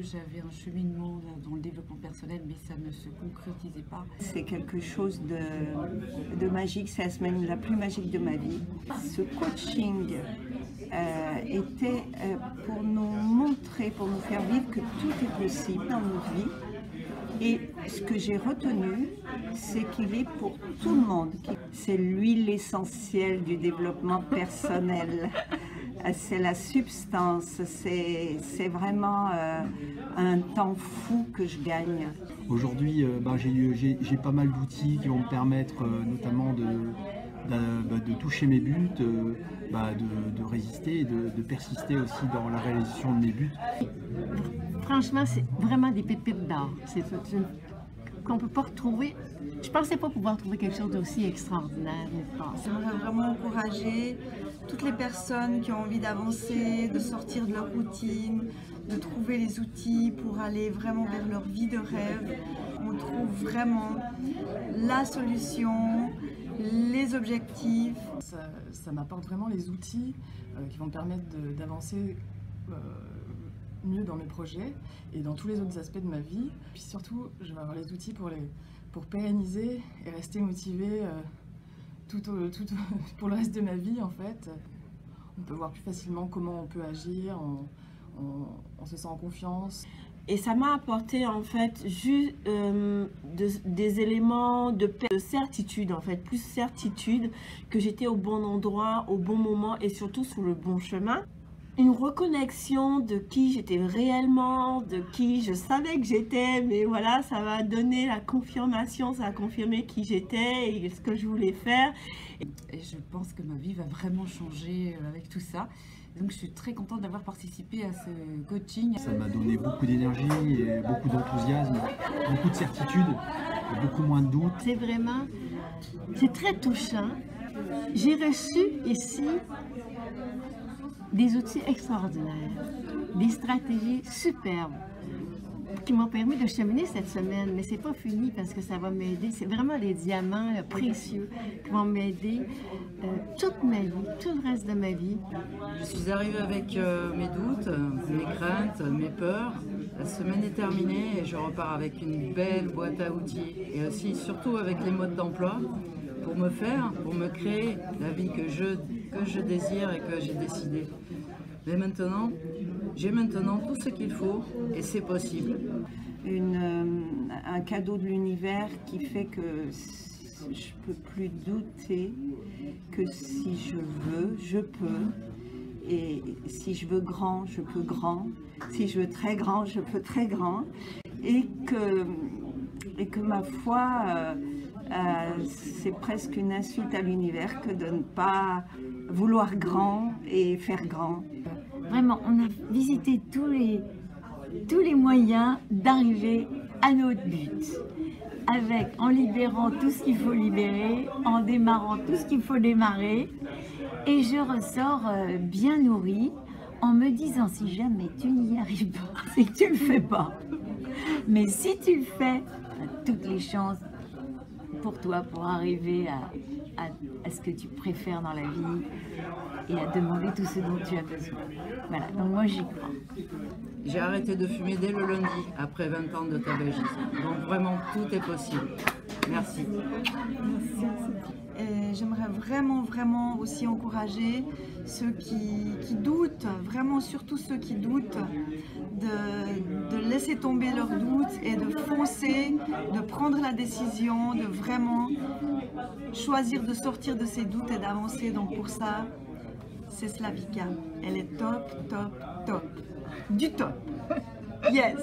J'avais un cheminement dans le développement personnel, mais ça ne se concrétisait pas. C'est quelque chose de magique, c'est la semaine la plus magique de ma vie. Ce coaching était pour nous montrer, pour nous faire vivre que tout est possible dans notre vie. Et ce que j'ai retenu, c'est qu'il est pour tout le monde. C'est l'huile essentielle du développement personnel. C'est la substance, c'est vraiment un temps fou que je gagne. Aujourd'hui, j'ai pas mal d'outils qui vont me permettre notamment de toucher mes buts, de résister et de persister aussi dans la réalisation de mes buts. Franchement, c'est vraiment des pépites d'or. C'est qu'on ne peut pas retrouver. Je ne pensais pas pouvoir trouver quelque chose d'aussi extraordinaire. J'aimerais vraiment encourager toutes les personnes qui ont envie d'avancer, de sortir de leur routine, de trouver les outils pour aller vraiment vers leur vie de rêve. On trouve vraiment la solution, les objectifs. Ça m'apporte vraiment les outils qui vont me permettre d'avancer mieux dans mes projets et dans tous les autres aspects de ma vie. Puis surtout, je vais avoir les outils pour pérenniser et rester motivée pour le reste de ma vie en fait. On peut voir plus facilement comment on peut agir, on se sent en confiance. Et ça m'a apporté en fait juste des éléments de certitude en fait, plus certitude que j'étais au bon endroit, au bon moment et surtout sur le bon chemin. Une reconnexion de qui j'étais réellement, de qui je savais que j'étais, mais voilà, ça m'a donné la confirmation, ça a confirmé qui j'étais et ce que je voulais faire. Et je pense que ma vie va vraiment changer avec tout ça. Donc je suis très contente d'avoir participé à ce coaching. Ça m'a donné beaucoup d'énergie, et beaucoup d'enthousiasme, beaucoup de certitude, et beaucoup moins de doutes. C'est très touchant. J'ai reçu ici des outils extraordinaires, des stratégies superbes qui m'ont permis de cheminer cette semaine, mais c'est pas fini parce que ça va m'aider. C'est vraiment des diamants précieux qui vont m'aider toute ma vie, tout le reste de ma vie. Je suis arrivée avec mes doutes, mes craintes, mes peurs. La semaine est terminée et je repars avec une belle boîte à outils et aussi surtout avec les modes d'emploi pour me créer la vie que je désire et que j'ai décidé. Mais maintenant, j'ai tout ce qu'il faut et c'est possible. Un cadeau de l'univers qui fait que je ne peux plus douter que si je veux, je peux. Et si je veux grand, je peux grand. Si je veux très grand, je peux très grand. Et que ma foi, c'est presque une insulte à l'univers que de ne pas vouloir grand et faire grand. Vraiment, on a visité tous les moyens d'arriver à notre but. En libérant tout ce qu'il faut libérer, en démarrant tout ce qu'il faut démarrer. Et je ressors bien nourrie en me disant, si jamais tu n'y arrives pas, c'est que tu ne le fais pas. Mais si tu le fais, tu as toutes les chances pour toi pour arriver à ce que tu préfères dans la vie et à demander tout ce dont tu as besoin. Voilà, donc moi j'y crois. J'ai arrêté de fumer dès le lundi, après 20 ans de tabagisme. Donc vraiment, tout est possible. Merci. J'aimerais vraiment aussi encourager ceux qui doutent, vraiment surtout ceux qui doutent, de laisser tomber leurs doutes et de foncer, de prendre la décision, de vraiment choisir de sortir de ses doutes et d'avancer. Donc pour ça, c'est Slavika. Elle est top. Du top. Yes.